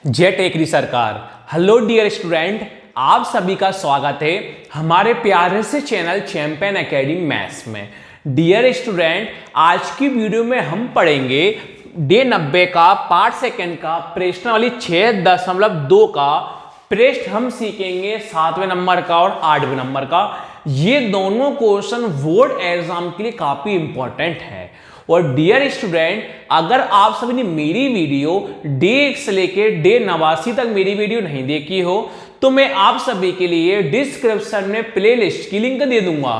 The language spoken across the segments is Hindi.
जय टेकरी सरकार। हेलो डियर स्टूडेंट, आप सभी का स्वागत है हमारे प्यारे से चैनल चैंपियन एकेडमी मैथ्स में। डियर स्टूडेंट, आज की वीडियो में हम पढ़ेंगे डे 90 का पार्ट सेकंड का प्रश्नावली 6.2 का प्रश्न हम सीखेंगे 7वें नंबर का और 8वें नंबर का। ये दोनों क्वेश्चन बोर्ड एग्जाम के लिए काफी इंपॉर्टेंट है। और डियर स्टूडेंट, अगर आप सभी ने मेरी वीडियो डे 1 से लेके डे 89 तक मेरी वीडियो नहीं देखी हो तो मैं आप सभी के लिए डिस्क्रिप्शन में प्लेलिस्ट की लिंक दे दूंगा।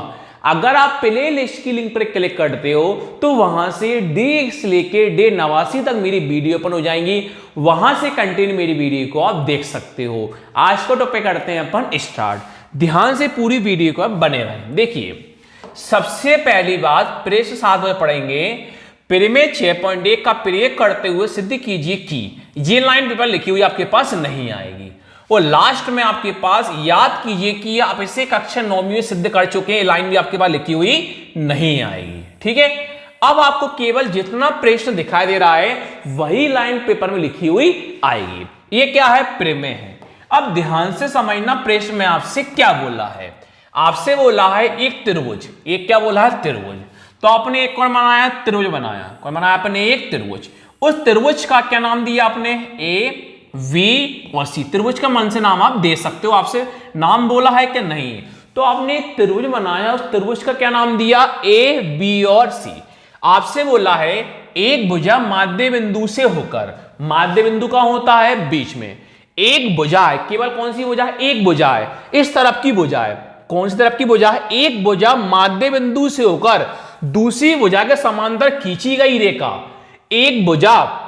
अगर आप प्लेलिस्ट की लिंक पर क्लिक करते हो तो वहां से डे 1 से लेके डे 89 तक मेरी वीडियो ओपन हो जाएंगी। वहां से कंटिन्यू मेरी वीडियो को आप देख सकते हो। आज का टॉपिक करते हैं अपन स्टार्ट। ध्यान से पूरी वीडियो को आप बने रहें। देखिए, सबसे पहली बात प्रश्न 7 में पढ़ेंगे। प्रमेय 6.1 का प्रयोग करते हुए सिद्ध कीजिए कि ये लाइन पेपर लिखी हुई आपके पास नहीं आएगी। और लास्ट में आपके पास याद कीजिए कि आप इसे कक्षा 9वीं में सिद्ध कर चुके हैं। लाइन भी आपके पास लिखी हुई नहीं आएगी। ठीक है, अब आपको केवल जितना प्रश्न दिखाई दे रहा है वही लाइन पेपर में लिखी हुई आएगी। ये क्या है? प्रमेय है। अब ध्यान से समझना प्रश्न में आपसे क्या बोला है। आपसे बोला है एक त्रिभुज। एक क्या बोला है? त्रिभुज। तो आपने एक कौन बनाया? त्रिभुज बनाया। कौन बनाया आपने? एक त्रिभुज। उस त्रिभुज का क्या नाम दिया आपने? ए, वी और सी। त्रिभुज का मन से नाम आप दे सकते हो। आपसे नाम बोला है कि नहीं? तो आपने एक त्रिभुज बनाया, उस त्रिभुज का क्या नाम दिया? ए, बी और सी। आपसे बोला है एक भुजा माध्य बिंदु से होकर, माध्य बिंदु का होता है बीच में, एक भुजा है। केवल कौन सी भुजा है? एक भुजा है। इस तरफ की भुजा है। कौन सी तरफ की भुजा है? एक भुजा माध्य बिंदु से होकर दूसरी भुजा के समांतर खींची गई रेखा। एक भुजा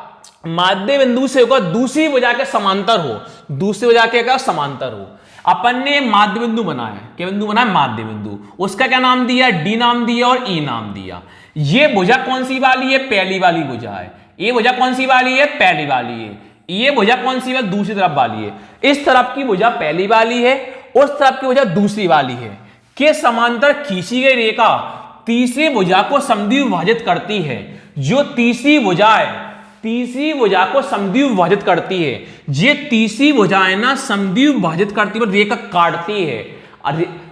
माध्य बिंदु से होकर दूसरी भुजा के समांतर हो, दूसरी भुजा के का समांतर हो। अपन ने माध्य बिंदु बनाया। क्या बिंदु बनाया? माध्य बिंदु। उसका क्या नाम दिया? डी नाम दिया और ई नाम दिया। ये भुजा कौन सी वाली है? पहली वाली भुजा है। ये भुजा कौन सी वाली है? पहली वाली है। ये भुजा कौन सी है? दूसरी तरफ वाली है। इस तरफ की भुजा पहली वाली है, उस तरफ की भुजा दूसरी वाली है। के समांतर खींची गई रेखा तीसरी भुजा को समद्विभुज विभाजित करती है। जो तीसरी भुजा है, तीसरी भुजा को समद्विभुज विभाजित करती है। ये तीसरी भुजा है ना, समद्विभुज विभाजित करती है, रेखा काटती है।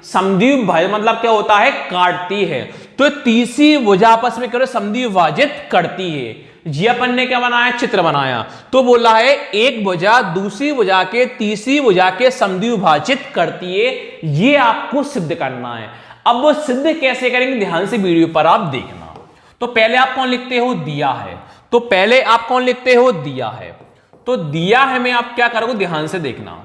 समद्विभुज विभाजन मतलब क्या होता है? काटती है। तो तीसरी भुजा आपस में समद्विभुज विभाजित करती है। जी अपन ने क्या बनाया? चित्र बनाया। तो बोला है एक भुजा दूसरी भुजा के तीसरी भुजा के समद्विभुज विभाजित करती है। ये आपको सिद्ध करना है। अब वो सिद्ध कैसे करेंगे, ध्यान से वीडियो पर आप देखना। तो पहले आप कौन लिखते हो? दिया है। तो पहले आप कौन लिखते हो? दिया है। तो दिया है में आप क्या करोगे? ध्यान से देखना।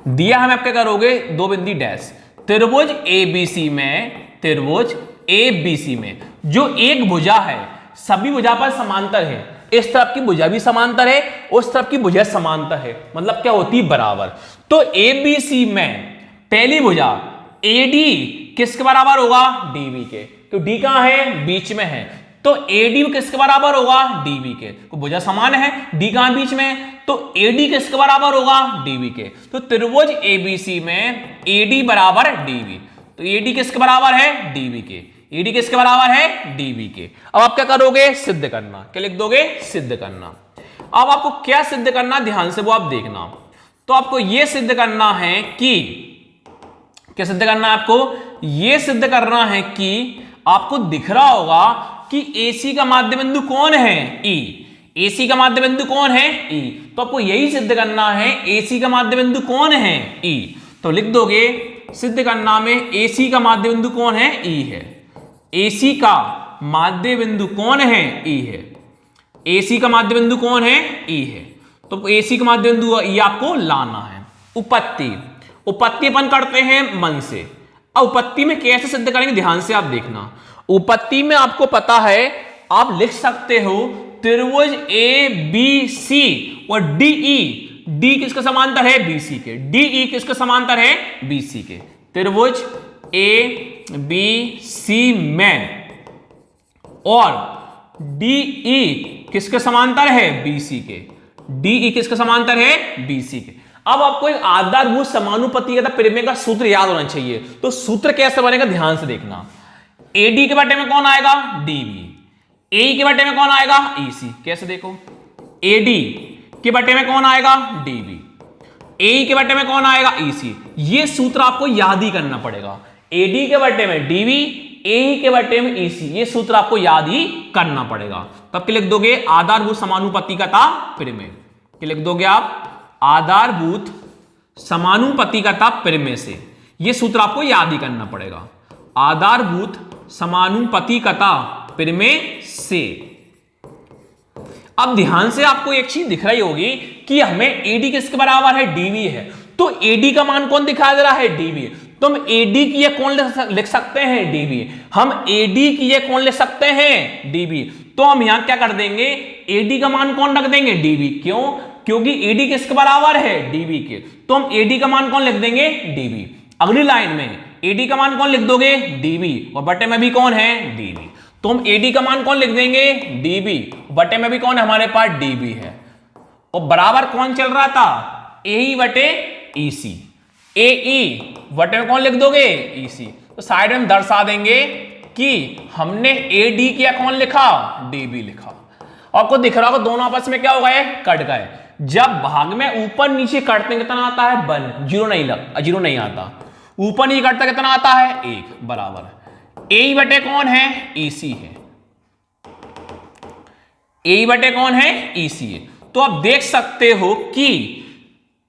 दिया है में आप क्या करोगे? दो बिंदु डैश। त्रिभुज एबीसी में, त्रिभुज एबीसी में जो एक भुजा है सभी भुजा पर समांतर है। इस तरफ की भुजा भी समांतर है, उस तरफ की भुजा समांतर है, मतलब क्या होती है? बराबर। तो एबीसी में पहली भुजा एडी किसके बराबर होगा? डीबी के। तो डी कहां है? बीच में है। तो एडी किसके बराबर होगा? डीबी के। तो भुजा समान है, डी कहां? बीच में। तो एडी किसके बराबर होगा? डीबी के। तो त्रिभुज एबीसी में एडी बराबर डीबी। तो एडी किसके बराबर है? डीबी के। ईडी किसके बराबर है? डीबी के। अब आप क्या करोगे? सिद्ध करना। क्या लिख दोगे? सिद्ध करना। अब आपको क्या सिद्ध करना, ध्यान से वो आप देखना। तो आपको यह सिद्ध करना है कि, क्या सिद्ध करना है आपको? यह सिद्ध करना है कि आपको दिख रहा होगा कि एसी का माध्य बिंदु कौन है? ई। एसी का माध्य बिंदु कौन है? ई। तो आपको यही सिद्ध करना है एसी का माध्य बिंदु कौन है? ई। तो लिख दोगे सिद्ध करना में एसी का माध्य बिंदु कौन है? ई है। एसी का माध्य बिंदु कौन है? ई है। एसी का माध्य बिंदु कौन है? ई है। तो एसी का माध्य बिंदु ये आपको लाना है। उपपत्ति, उपपत्ति अपन करते हैं मन से। अब उपपत्ति में कैसे सिद्ध करेंगे, ध्यान से आप देखना। उपपत्ति में आपको पता है, आप लिख सकते हो त्रिभुज ए बी सी और डी ई। डी किसके समांतर है? बीसी के। डी ई किसके समांतर है? बीसी के। त्रिभुज ए बी सी में और डीई किसके समांतर है? बीसी के। डीई किसके समांतर है? बीसी के। अब आपको एक आधारभूत समानुपाती का प्रमेय का सूत्र याद होना चाहिए। तो सूत्र कैसे बनेगा, ध्यान से देखना। एडी के बटे में कौन आएगा, डीबी। ए के बटे में कौन आएगा, ईसी। कैसे देखो, एडी के बटे में कौन आएगा, डीबी। ए के बटे में कौन आएगा, ईसी। ये सूत्र आपको याद ही करना पड़ेगा। एडी के बटे में डीबी, ए के बटे में ईसी, ये सूत्र आपको याद ही करना पड़ेगा। तब क्या लिख दोगे, आधारभूत समानुपातिकता प्रमेय। क्या लिख दोगे आप, आधारभूत समानुपातिकता प्रमेय से। ये सूत्र आपको याद ही करना पड़ेगा, आधारभूत समानुपातिकता प्रमेय से। अब ध्यान से आपको एक चीज दिख रही होगी कि हमें एडी किसके बराबर है, डीवी है। तो एडी का मान कौन दिखाई दे रहा है, डीवी। तो हम एडी की ये कौन लिख सकते हैं, डीवी। हम एडी की ये कौन लिख सकते हैं, डीवी। तो हम यहां क्या कर देंगे, एडी का मान कौन रख देंगे, डीवी। क्यों, क्योंकि एडी किसके बराबर है, डीवी के। तो हम एडी का मान कौन लिख देंगे, डीवी। अगली लाइन में एडी का मान कौन लिख दोगे, डीवी, और बटे में भी कौन है, डीवी। तो हम एडी का मान कौन लिख देंगे, डीबी, बटे में भी कौन है हमारे पास, डीबी है। और बराबर कौन चल रहा था, ए बटे ईसी। ए ई बटे में कौन लिख दोगे, ईसी। तो साइड में दर्शा देंगे कि हमने एडी किया, कौन लिखा, डीबी लिखा। आपको दिख रहा होगा दोनों आपस में क्या हो गए, कट गए। जब भाग में ऊपर नीचे काटते हैं कितना आता है, 1, जीरो नहीं आता। ऊपर नीचे काटता कितना आता है, 1, बराबर। ए बटे कौन है, ईसी है। ए बटे कौन है, ईसी है। तो आप देख सकते हो कि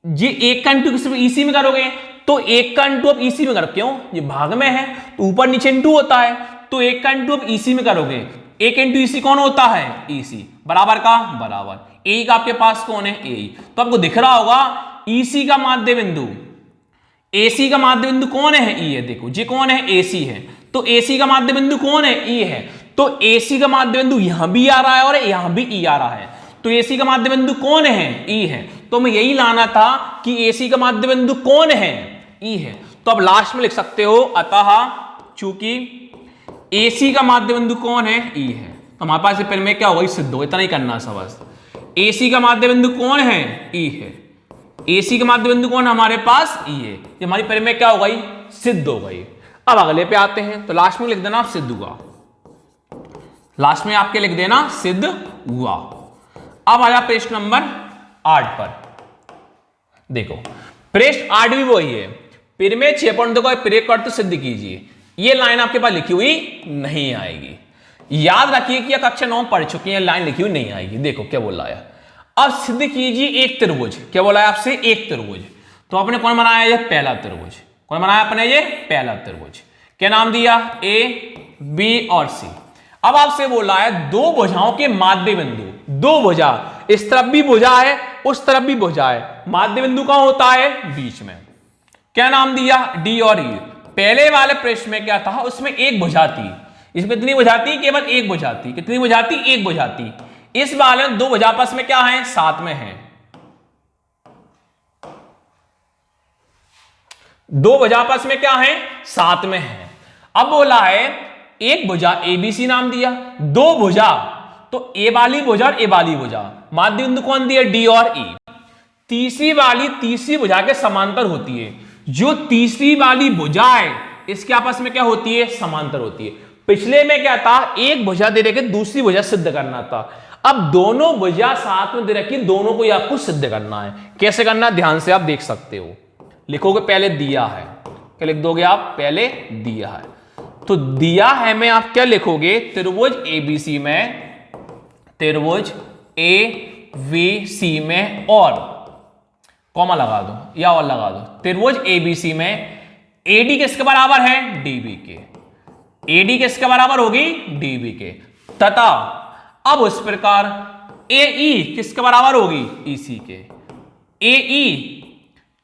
ये 1 का इंटू किसी ईसी में करोगे तो 1 का इंटू आप ईसी में करो। क्यों, ये भाग में है तो ऊपर नीचे इंटू होता है, तो 1 का इंटू आप ईसी में करोगे। 1 इंटू ईसी कौन होता है, ईसी, बराबर का बराबर। ए का आपके पास कौन है, ए। तो आपको दिख रहा होगा ईसी का माध्य बिंदु, एसी का माध्य बिंदु कौन है, ई है। देखो ये कौन है, एसी है। तो एसी का माध्य बिंदु कौन है, ई है। तो एसी का माध्य बिंदु यहां भी आ रहा है और यहां भी ई आ रहा है। तो एसी का माध्य बिंदु कौन है, ई है। तो मैं यही लाना था कि एसी का माध्य बिंदु कौन है, ई है। तो अब लास्ट में लिख सकते हो, अतः चूंकि एसी का माध्य बिंदु कौन है, ई है, तो हमारे पास पहले में क्या होगा, सिद्ध हो। इतना ही करना सब बस। एसी का माध्य बिंदु कौन है, ई है। एसी का माध्य बिंदु कौन है हमारे पास, ई है। ये हमारी पहले में क्या हो गई, सिद्ध हो गई। अब अगले पे आते हैं, तो लास्ट में लिख देना आप सिद्ध हुआ। लास्ट में आपके लिख देना सिद्ध हुआ। अब आया प्रश्न नंबर 8 पर। देखो प्रश्न 8 भी वही है, प्रमेय 6.2 का प्रयोग करते सिद्ध कीजिए। ये लाइन आपके पास लिखी हुई नहीं आएगी। याद रखिए कि कक्षा 9 पढ़ चुकी है, लाइन लिखी हुई नहीं आएगी। देखो क्या बोला है, अब सिद्ध कीजिए एक त्रिभुज। क्या बोला है आपसे, एक त्रिभुज। तो आपने कौन बनाया, ये पहला त्रिभुज। कौन बनाया आपने, ये पहला त्रिभुज। क्या नाम दिया, ए बी और सी। अब आपसे बोला है दो भुजाओं के माध्य बिंदु, दो भुजा, इस तरफ भी भुजा है उस तरफ भी भुजा है, माध्य बिंदु कहां होता है, बीच में। क्या नाम दिया, डी और ई। पहले वाले प्रश्न में क्या था, उसमें एक भुजा थी, इसमें कितनी भुजा थी, केवल एक भुजा थी। कितनी भुजा थी, एक भुजा थी। इस वाले में दो भुजा आपस में क्या है, साथ में है। दो भुजा आपस में क्या है, साथ में है। अब बोला है एक भुजा एबीसी नाम दिया, दो भुजा, तो ए वाली भुजा और ए वाली भुजा, माध्य बिंदु कौन दिया, डी और ई। तीसरी वाली तीसरी भुजा के समांतर होती है। जो तीसरी वाली भुजा है इसके आपस में क्या होती है, समांतर होती है। पिछले में क्या था, एक भुजा दे रखे दूसरी भुजा सिद्ध करना था। अब दोनों भुजा साथ में दे रखी, दोनों को आपको सिद्ध करना है। कैसे करना, ध्यान से आप देख सकते हो। लिखोगे पहले दिया है, क्या लिख दोगे आप, पहले दिया है। तो दिया है में आप क्या लिखोगे, त्रिभुज एबीसी में, त्रिभुज ए बी सी में, और कॉमा लगा दो या और लगा दो, त्रिभुज एबीसी में एडी किसके बराबर है, डीबी के। एडी किसके बराबर होगी, डीबी के। तथा अब उस प्रकार एई किसके बराबर होगी, ईसी के।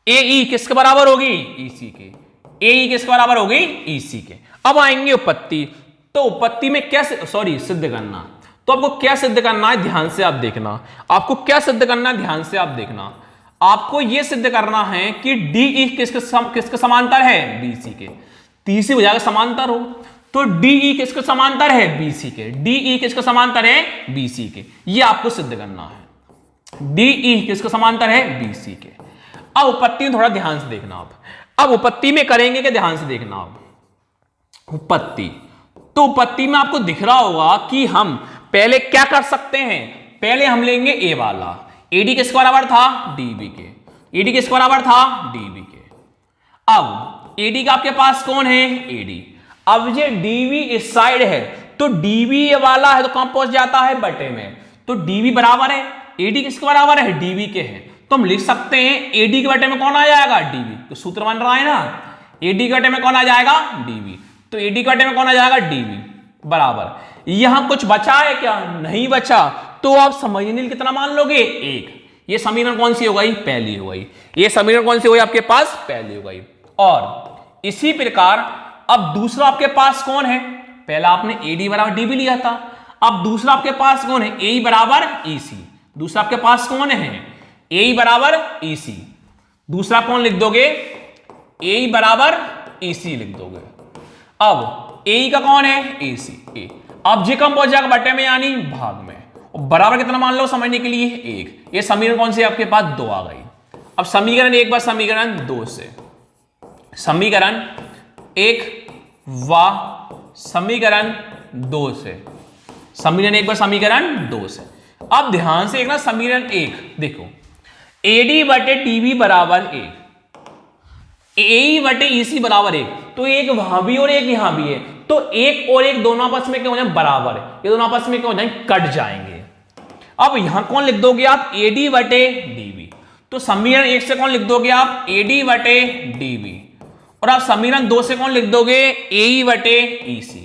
एई किसके बराबर होगी, ईसी के। एई किसके बराबर होगी, ईसी के। अब आएंगे उपपत्ति। तो उपपत्ति में क्या सिद्ध करना, तो आपको क्या सिद्ध करना है, ध्यान से आप देखना। आपको क्या सिद्ध करना है, ध्यान से आप देखना। आपको यह सिद्ध करना है कि डीई किसके समांतर है, बीसी के। तीसरी भुजा के समांतर हो तो डीई किसके समांतर है, बीसी के। डीई किसके समांतर है, बीसी के। यह आपको सिद्ध करना है, डीई किसके समांतर है, बीसी के। अब उपपत्ति में थोड़ा ध्यान से देखना आप। अब उपपत्ति में करेंगे कि ध्यान से देखना आप। उपपत्ति तो उपपत्ति में आपको दिख रहा होगा कि हम पहले क्या कर सकते हैं, पहले हम लेंगे ए वाला, एडी किसके बराबर था, डीबी के, एडी किसके बराबर था, डीबी के। अब एडी का आपके पास कौन है, एडी। अब ये डीबी इस साइड है तो डीबी ये वाला है तो कहां पहुंच जाता है, बटे में, तो डीबी बराबर है, एडी किसके बराबर है, डीबी के है, तो हम लिख सकते हैं एडी के बटे में कौन आ जाएगा, डीबी। तो सूत्र बन रहा है ना, एडी के बटे में कौन आ जाएगा, डीबी, तो एडी के बटे में कौन आ जाएगा, डीबी बराबर। यहां कुछ बचा है क्या, नहीं बचा, तो आप समझने के लिए कितना मान लोगे, एक। ये समीकरण कौन सी हो गई, पहली हो गई। ये समीकरण कौन सी हो गई आपके पास, पहली हो गई। और इसी प्रकार अब दूसरा आपके पास कौन है, पहला आपने एडी बराबर डीबी लिया था, अब दूसरा आपके पास कौन है, ए बराबर ईसी। दूसरा आपके पास कौन है, ए बराबर ईसी। दूसरा कौन लिख दोगे, ए बराबर ईसी लिख दोगे। अब ए का कौन है, एसी, ए। अब जे कम पहुंच जाएगा बटे में यानी भाग में, बराबर कितना मान लो समझने के लिए, एक। ये समीकरण कौन सी आपके पास, दो आ गई। अब समीकरण एक बार समीकरण दो से, समीकरण एक व समीकरण दो से, समीकरण एक बार समीकरण दो से। अब ध्यान से एक ना, समीकरण एक देखो, एडी बटे डीबी बराबर एक, ए बटे ईसी बराबर एक, तो एक वहां भी और एक यहां भी है, तो एक और एक दोनों आपस में क्या हो जाए, बराबर है, ये दोनों आपस में क्या हो जाए, कट जाएंगे। अब यहां कौन लिख दोगे आप, एडी बटे डीबी, तो समीकरण एक से कौन लिख दोगे आप, एडी बटे डीबी, और आप समीकरण दो से कौन लिख दोगे, ए बटे ईसी,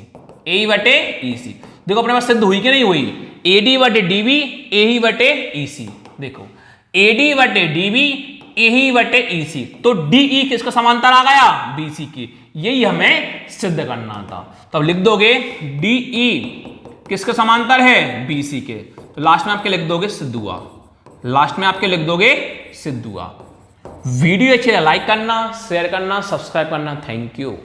ए बटे ईसी। देखो अपने पास सिद्ध हुई कि नहीं हुई, एडी बटे डीबी, ए बटे ईसी। देखो एडी बटे डीबी, ए बटे ईसी, तो डीई किसका समांतर आ गया, बीसी की, यही हमें सिद्ध करना था। तो अब लिख दोगे डीई किसके समांतर है, बीसी के, तो लास्ट में आपके लिख दोगे सिद्ध हुआ, लास्ट में आपके लिख दोगे सिद्ध हुआ। वीडियो अच्छी है लाइक करना, शेयर करना, सब्सक्राइब करना। Thank you.